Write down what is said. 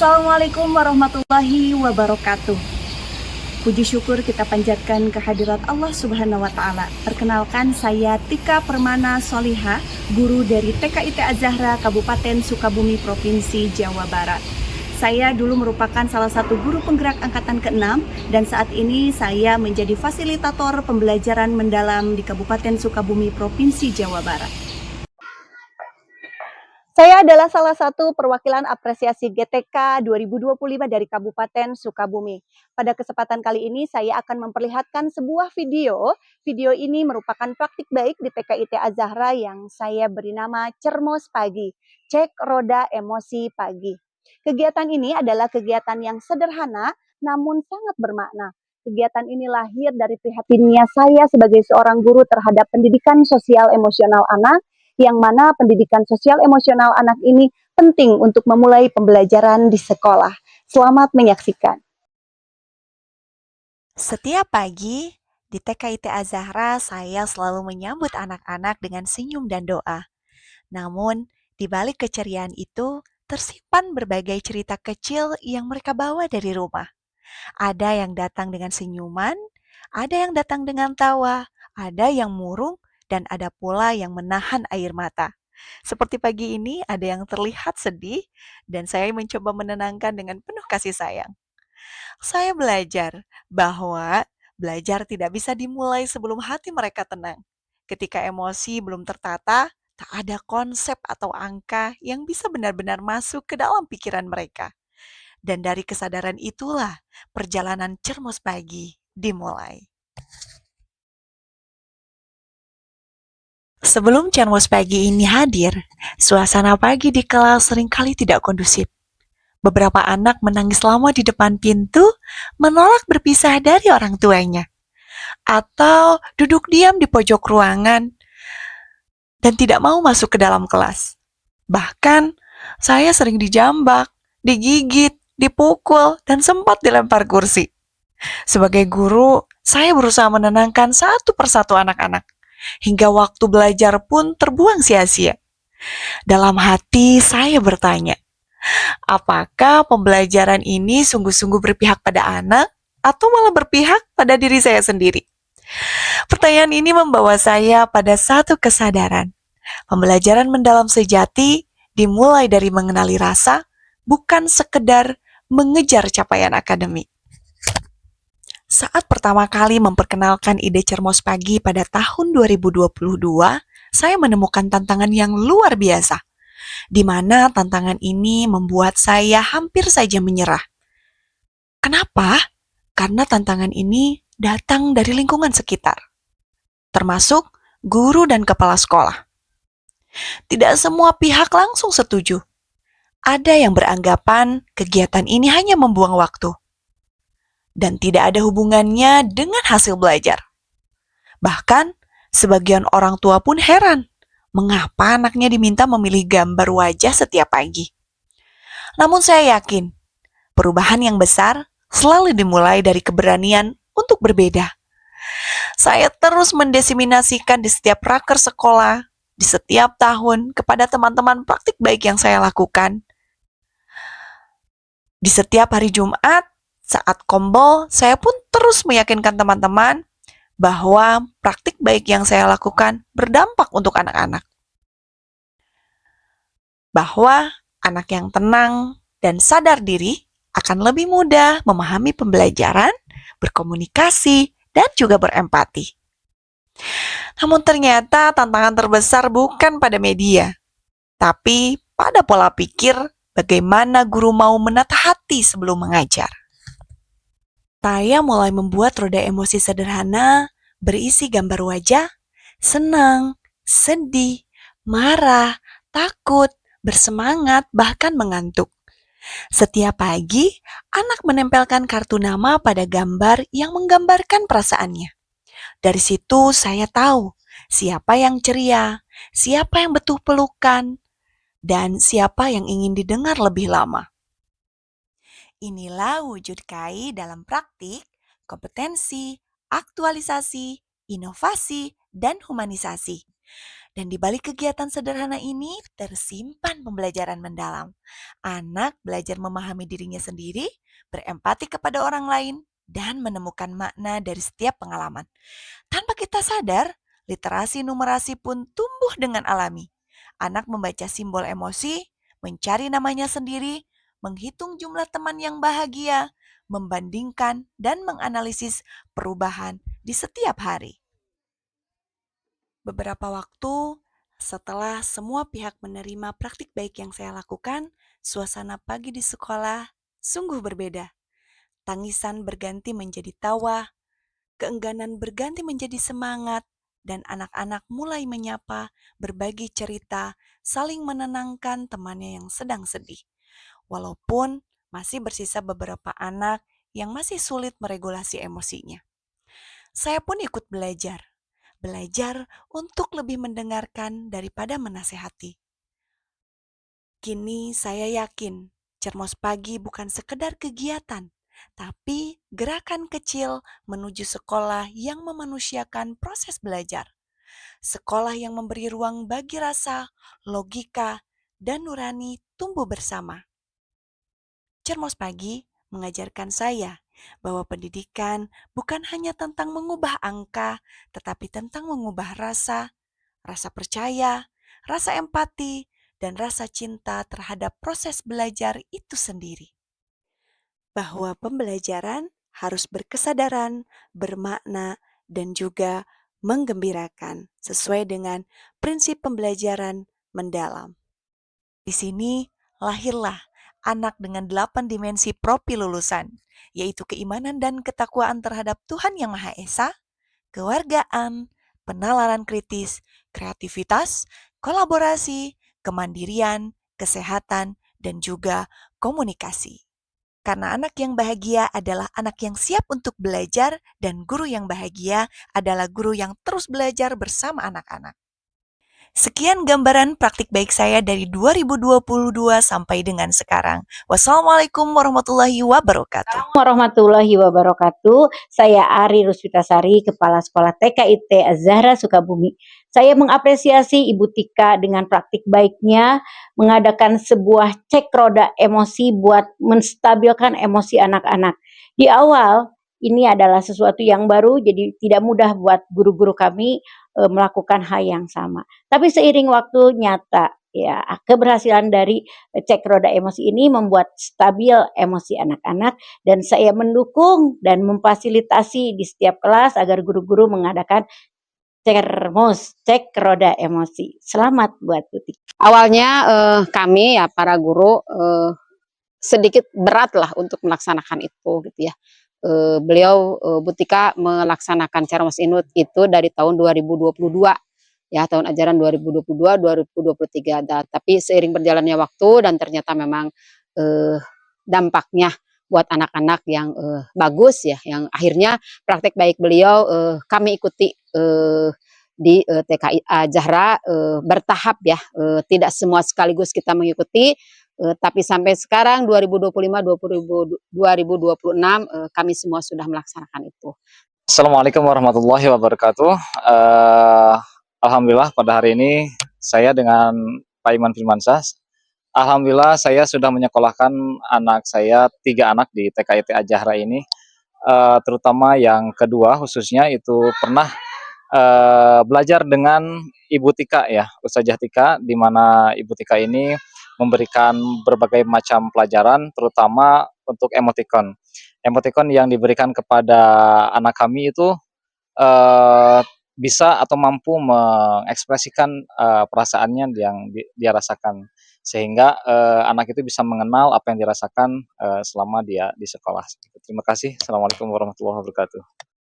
Assalamualaikum warahmatullahi wabarakatuh. Puji syukur kita panjatkan kehadirat Allah Subhanahu wa Ta'ala. Perkenalkan, saya Tika Permana Soliha, guru dari TKIT Az-Zahra Kabupaten Sukabumi, Provinsi Jawa Barat. Saya dulu merupakan salah satu guru penggerak angkatan ke-6 dan saat ini saya menjadi fasilitator pembelajaran mendalam di Kabupaten Sukabumi, Provinsi Jawa Barat. Saya adalah salah satu perwakilan apresiasi GTK 2025 dari Kabupaten Sukabumi. Pada kesempatan kali ini saya akan memperlihatkan sebuah video. Video ini merupakan praktik baik di TKIT Az-Zahra yang saya beri nama Cermos Pagi, Cek Roda Emosi Pagi. Kegiatan ini adalah kegiatan yang sederhana namun sangat bermakna. Kegiatan ini lahir dari prihatinnya saya sebagai seorang guru terhadap pendidikan sosial emosional anak, yang mana pendidikan sosial emosional anak ini penting untuk memulai pembelajaran di sekolah. Selamat menyaksikan. Setiap pagi di TKIT Az-Zahra saya selalu menyambut anak-anak dengan senyum dan doa. Namun, di balik keceriaan itu tersimpan berbagai cerita kecil yang mereka bawa dari rumah. Ada yang datang dengan senyuman, ada yang datang dengan tawa, ada yang murung, dan ada pula yang menahan air mata. Seperti pagi ini ada yang terlihat sedih dan saya mencoba menenangkan dengan penuh kasih sayang. Saya belajar bahwa belajar tidak bisa dimulai sebelum hati mereka tenang. Ketika emosi belum tertata, tak ada konsep atau angka yang bisa benar-benar masuk ke dalam pikiran mereka. Dan dari kesadaran itulah perjalanan Cermos Pagi dimulai. Sebelum Cermos Pagi ini hadir, suasana pagi di kelas seringkali tidak kondusif. Beberapa anak menangis lama di depan pintu, menolak berpisah dari orang tuanya, atau duduk diam di pojok ruangan dan tidak mau masuk ke dalam kelas. Bahkan, saya sering dijambak, digigit, dipukul, dan sempat dilempar kursi. Sebagai guru, saya berusaha menenangkan satu persatu anak-anak, hingga waktu belajar pun terbuang sia-sia. Dalam hati, saya bertanya, apakah pembelajaran ini sungguh-sungguh berpihak pada anak atau malah berpihak pada diri saya sendiri? Pertanyaan ini membawa saya pada satu kesadaran. Pembelajaran mendalam sejati dimulai dari mengenali rasa, bukan sekedar mengejar capaian akademik. Saat pertama kali memperkenalkan ide Cermos Pagi pada tahun 2022, saya menemukan tantangan yang luar biasa, di mana tantangan ini membuat saya hampir saja menyerah. Kenapa? Karena tantangan ini datang dari lingkungan sekitar, termasuk guru dan kepala sekolah. Tidak semua pihak langsung setuju. Ada yang beranggapan kegiatan ini hanya membuang waktu dan tidak ada hubungannya dengan hasil belajar. Bahkan, sebagian orang tua pun heran mengapa anaknya diminta memilih gambar wajah setiap pagi. Namun saya yakin, perubahan yang besar selalu dimulai dari keberanian untuk berbeda. Saya terus mendiseminasikan di setiap raker sekolah, di setiap tahun kepada teman-teman praktik baik yang saya lakukan. Di setiap hari Jumat, saat kombol, saya pun terus meyakinkan teman-teman bahwa praktik baik yang saya lakukan berdampak untuk anak-anak. Bahwa anak yang tenang dan sadar diri akan lebih mudah memahami pembelajaran, berkomunikasi, dan juga berempati. Namun ternyata tantangan terbesar bukan pada media, tapi pada pola pikir bagaimana guru mau menata hati sebelum mengajar. Saya mulai membuat roda emosi sederhana berisi gambar wajah, senang, sedih, marah, takut, bersemangat, bahkan mengantuk. Setiap pagi, anak menempelkan kartu nama pada gambar yang menggambarkan perasaannya. Dari situ saya tahu siapa yang ceria, siapa yang butuh pelukan, dan siapa yang ingin didengar lebih lama. Inilah wujud KAI dalam praktik, kompetensi, aktualisasi, inovasi, dan humanisasi. Dan di balik kegiatan sederhana ini tersimpan pembelajaran mendalam. Anak belajar memahami dirinya sendiri, berempati kepada orang lain, dan menemukan makna dari setiap pengalaman. Tanpa kita sadar, literasi numerasi pun tumbuh dengan alami. Anak membaca simbol emosi, mencari namanya sendiri, menghitung jumlah teman yang bahagia, membandingkan dan menganalisis perubahan di setiap hari. Beberapa waktu setelah semua pihak menerima praktik baik yang saya lakukan, suasana pagi di sekolah sungguh berbeda. Tangisan berganti menjadi tawa, keengganan berganti menjadi semangat, dan anak-anak mulai menyapa, berbagi cerita, saling menenangkan temannya yang sedang sedih. Walaupun masih bersisa beberapa anak yang masih sulit meregulasi emosinya. Saya pun ikut belajar untuk lebih mendengarkan daripada menasehati. Kini saya yakin, Cermos Pagi bukan sekedar kegiatan, tapi gerakan kecil menuju sekolah yang memanusiakan proses belajar. Sekolah yang memberi ruang bagi rasa, logika, dan nurani tumbuh bersama. Cermos Pagi mengajarkan saya bahwa pendidikan bukan hanya tentang mengubah angka, tetapi tentang mengubah rasa percaya, rasa empati, dan rasa cinta terhadap proses belajar itu sendiri. Bahwa pembelajaran harus berkesadaran, bermakna, dan juga menggembirakan sesuai dengan prinsip pembelajaran mendalam. Di sini lahirlah anak dengan 8 dimensi profil lulusan, yaitu keimanan dan ketakwaan terhadap Tuhan Yang Maha Esa, kewargaan, penalaran kritis, kreativitas, kolaborasi, kemandirian, kesehatan, dan juga komunikasi. Karena anak yang bahagia adalah anak yang siap untuk belajar dan guru yang bahagia adalah guru yang terus belajar bersama anak-anak. Sekian gambaran praktik baik saya dari 2022 sampai dengan sekarang. Wassalamualaikum warahmatullahi wabarakatuh. Warahmatullahi wabarakatuh. Saya Ari Ruswitasari, Kepala Sekolah TKIT Az-Zahra Sukabumi. Saya mengapresiasi Ibu Tika dengan praktik baiknya mengadakan sebuah cek roda emosi buat menstabilkan emosi anak-anak. Di awal ini adalah sesuatu yang baru, jadi tidak mudah buat guru-guru kami melakukan hal yang sama. Tapi seiring waktu nyata ya keberhasilan dari cek roda emosi ini membuat stabil emosi anak-anak, dan saya mendukung dan memfasilitasi di setiap kelas agar guru-guru mengadakan Cermos, cek roda emosi. Selamat buat Tutik. Awalnya kami ya para guru sedikit berat lah untuk melaksanakan itu gitu ya. Beliau Butika melaksanakan Cermos Inut itu dari tahun 2022 ya, tahun ajaran 2022-2023. Tapi seiring berjalannya waktu dan ternyata memang dampaknya buat anak-anak yang bagus ya, yang akhirnya praktek baik beliau kami ikuti di TKI Zahra bertahap ya, tidak semua sekaligus kita mengikuti, tapi sampai sekarang 2025-2026 kami semua sudah melaksanakan itu. Assalamualaikum warahmatullahi wabarakatuh. Alhamdulillah pada hari ini saya dengan Pak Iman Firmansyah, alhamdulillah saya sudah menyekolahkan anak saya 3 anak di TKIT Az-Zahra ini, terutama yang kedua khususnya itu pernah belajar dengan Ibu Tika ya, Ustazah Tika, di mana Ibu Tika ini memberikan berbagai macam pelajaran, terutama untuk emoticon. Emoticon yang diberikan kepada anak kami itu bisa atau mampu mengekspresikan perasaannya yang dia rasakan, sehingga anak itu bisa mengenal apa yang dirasakan selama dia di sekolah. Terima kasih. Assalamualaikum warahmatullahi wabarakatuh.